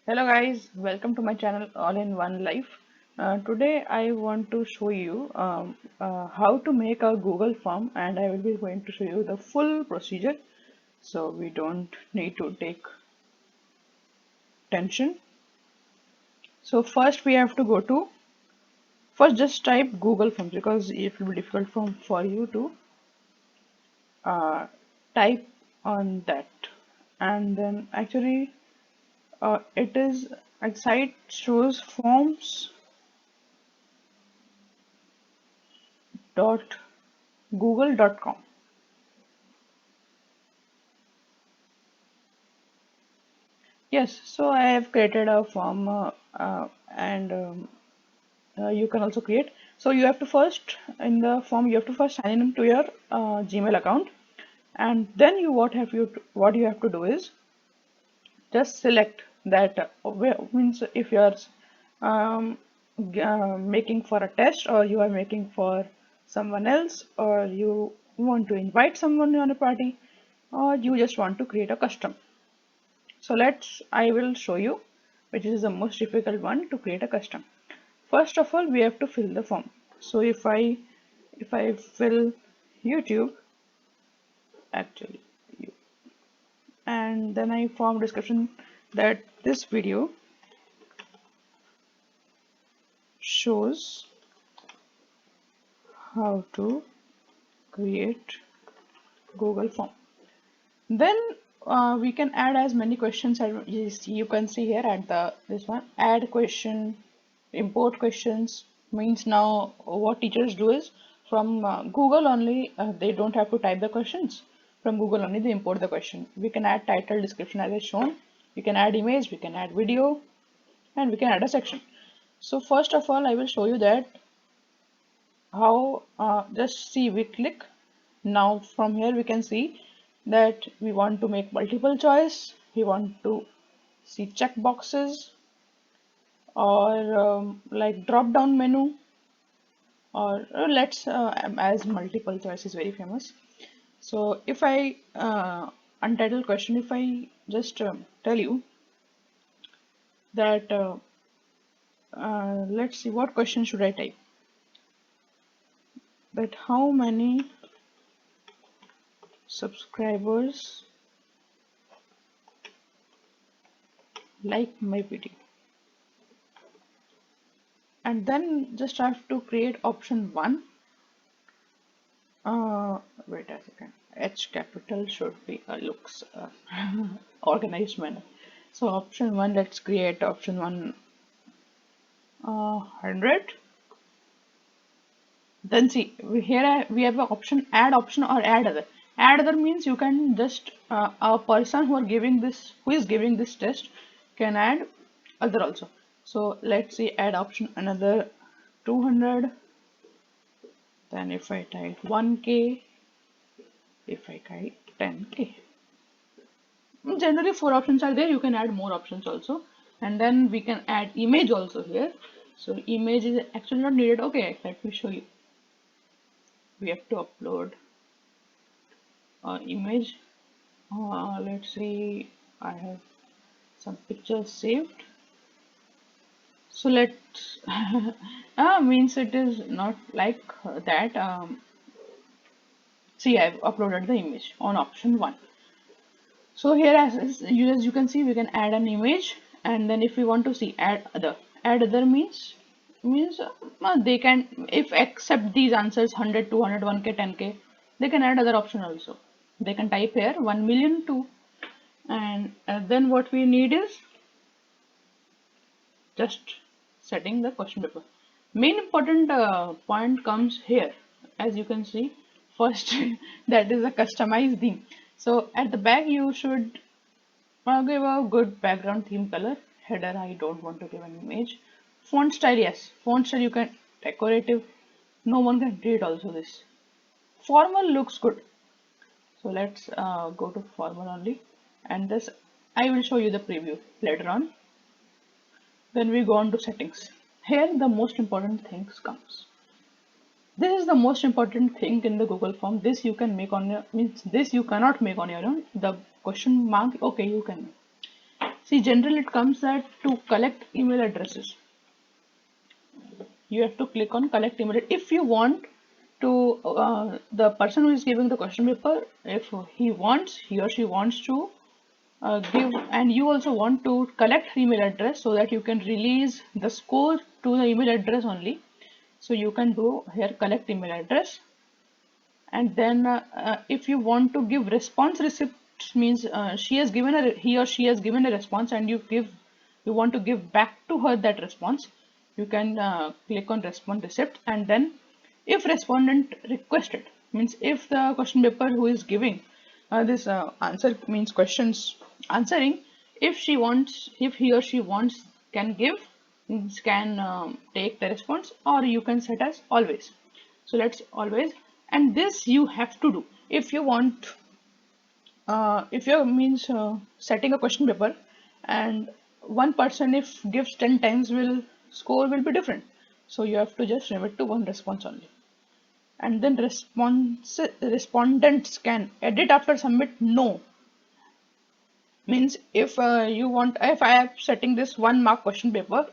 Hello guys, welcome to my channel All in One Life. Today I want to show you how to make a Google form, and I will be going to show you the full procedure so we don't need to take tension. So first we have to first just type Google Forms because it will be difficult for you to uh, type on that, and then actually it is a site shows forms dot google.com. Yes, so I have created a form and you can also create. So you have to first, in the form, you have to first sign in to your Gmail account, and then what you have to do is just select that means if you are um, making for a test, or you are making for someone else, or you want to invite someone on a party, or you just want to create a custom. So I will show you which is the most difficult one to create a custom. First of all, we have to fill the form. So if I fill YouTube, actually, and then I form description that this video shows how to create Google form. Then we can add as many questions as you can see here at this one. Add question, import questions means now what teachers do is from Google only, they don't have to type the questions. From Google only they import the question. We can add title, description as I shown. We can add image, we can add video, and we can add a section. So first of all, I will show you that how just see, we click. Now from here we can see that we want to make multiple choice, we want to see check boxes, or like drop down menu, or let's as multiple choice is very famous. So if I untitled question, if I just tell you that let's see what question should I type, that how many subscribers like my video, and then just have to create option 1. Wait a second, H capital should be looks organized manner. So option 1, let's create option 1 100. Then see, we have an option add option or add other. Add other means you can just a person who is giving this test can add other also. So let's see, add option another 200. Then if I type 1k, if I type 10k, generally 4 options are there. You can add more options also, and then we can add image also here. So image is actually not needed. Okay, let me show you. We have to upload image. Let's see, I have some pictures saved. So let's means it is not like that. See, I've uploaded the image on option 1. So here as you can see, we can add an image, and then if we want to see add other means they can, if accept these answers 100, 200, 1k, 10k, they can add other option also. They can type here 1 million too, and then what we need is just setting the question paper. Main important point comes here, as you can see first. That is a customized theme. So at the back you should give a good background theme color. Header, I don't want to give an image. Font style, yes, font style you can decorative. No one can read also this. Formal looks good. So let's go to formal only, and this I will show you the preview later on. Then we go on to settings. Here the most important things comes. This is the most important thing in the Google form. This you can make on your, means this you cannot make on your own. The question mark, okay, you can. See, generally it comes that to collect email addresses, you have to click on collect email. If you want to, the person who is giving the question paper, if he or she wants to give, and you also want to collect email address so that you can release the score to the email address only. So you can do here collect email address, and then if you want to give response receipt, means he or she has given a response and you want to give back to her that response, you can click on response receipt. And then if respondent requested, means if the question paper who is giving this answer, means questions answering, if he or she wants, can give, means can take the response, or you can set as always. So let's always, and this you have to do if you want, if you means setting a question paper, and one person if gives 10 times, will score will be different. So you have to just limit to one response only. And then respondents can edit after submit. No, means if if I am setting this 1 mark question paper,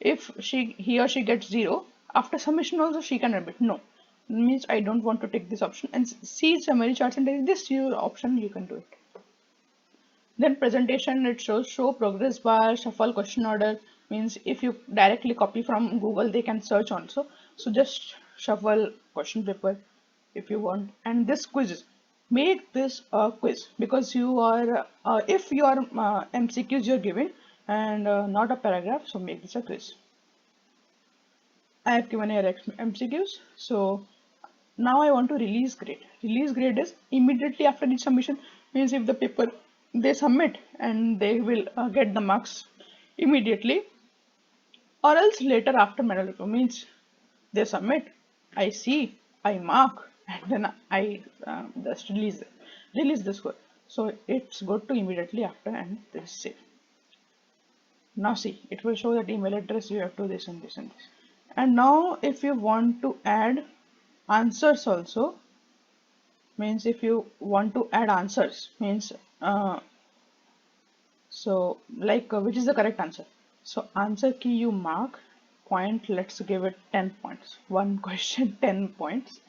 if he or she gets 0 after submission also, she can edit. No, means I don't want to take this option, and see some many charts, and there is this your option, you can do it. Then presentation, it shows show progress bar, shuffle question order, means if you directly copy from Google, they can search also. So just shuffle question paper if you want. And this quizzes, make this a quiz, because you are if you are MCQs you're giving, and not a paragraph, so make this a quiz. I have given here MCQs. So now I want to release grade. Release grade is immediately after each submission, means if the paper they submit, and they will get the marks immediately, or else later after manual review, means they submit, I see, I mark, and then I just release the score. So it's good to immediately after, and this save. Now see, it will show that email address, you have to this and this and this. And now if you want to add answers also, means if you want to add answers, means so like which is the correct answer, so answer key you mark point, let's give it 10 points, one question 10 points,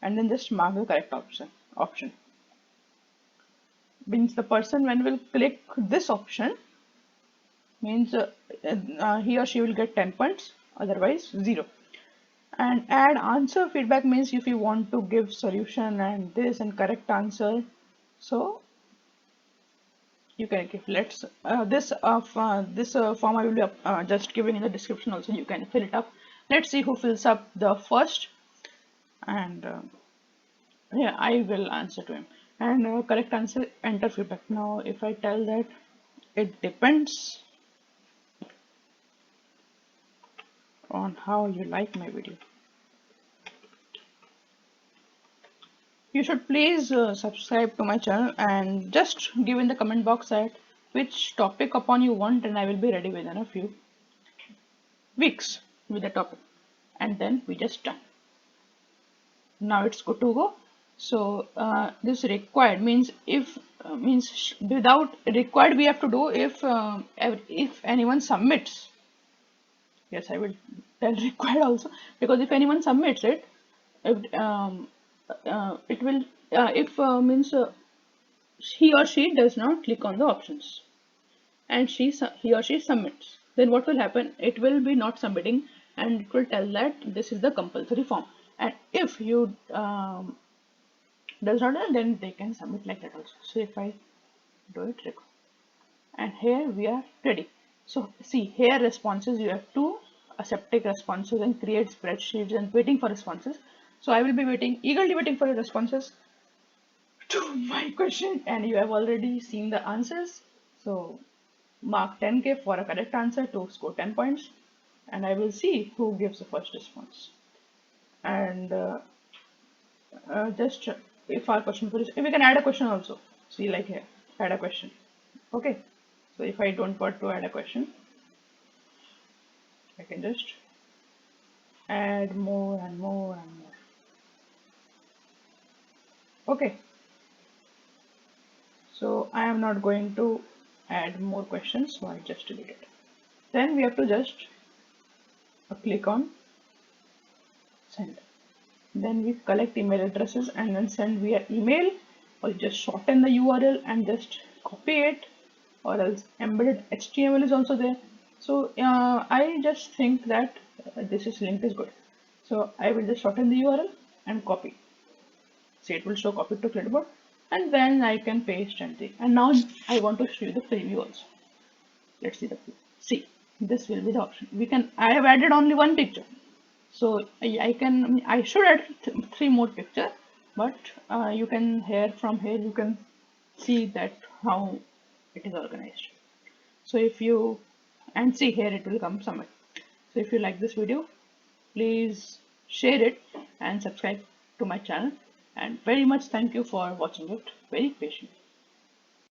and then just mark the correct option. Means the person when will click this option, means he or she will get 10 points, otherwise 0. And add answer feedback, means if you want to give solution and this and correct answer, so you can give. Let's this form I will be just giving in the description also, you can fill it up. Let's see who fills up the first, and yeah, I will answer to him. And correct answer, enter feedback. Now if I tell that it depends on how you like my video, you should please subscribe to my channel, and just give in the comment box that which topic upon you want, and I will be ready within a few weeks with the topic, and then we just done. Now it's good to go. So this required means if means without required we have to do if anyone submits. Yes, I will tell required also, because if anyone submits it, it will if means he or she does not click on the options, and he or she submits, then what will happen, it will be not submitting, and it will tell that this is the compulsory form. And if you does not, then they can submit like that also. So if I do it, and here we are ready. So see here responses, you have to take responses and create spreadsheets and waiting for responses. So I will be eagerly waiting for your responses to my question, and you have already seen the answers. So mark 10K for a correct answer to score 10 points, and I will see who gives the first response. And just if our question if we can add a question also, see like here, add a question. Okay, so if I don't want to add a question, I can just add more and more and more. Okay, so I am not going to add more questions, so I just delete it. Then we have to just click on send. Then we collect email addresses and then send via email, or just shorten the URL and just copy it, or else embedded HTML is also there. So I just think that this is link is good. So I will just shorten the URL and copy. See, it will show copy to clipboard, and then I can paste and see. And now I want to show you the preview also. Let's see the preview. See, this will be the option. I have added only one picture. So I should add three more picture, but you can from here you can see that how it is organized. So if you, and see here it will come summary. So if you like this video, please share it and subscribe to my channel, and very much thank you for watching it very patiently.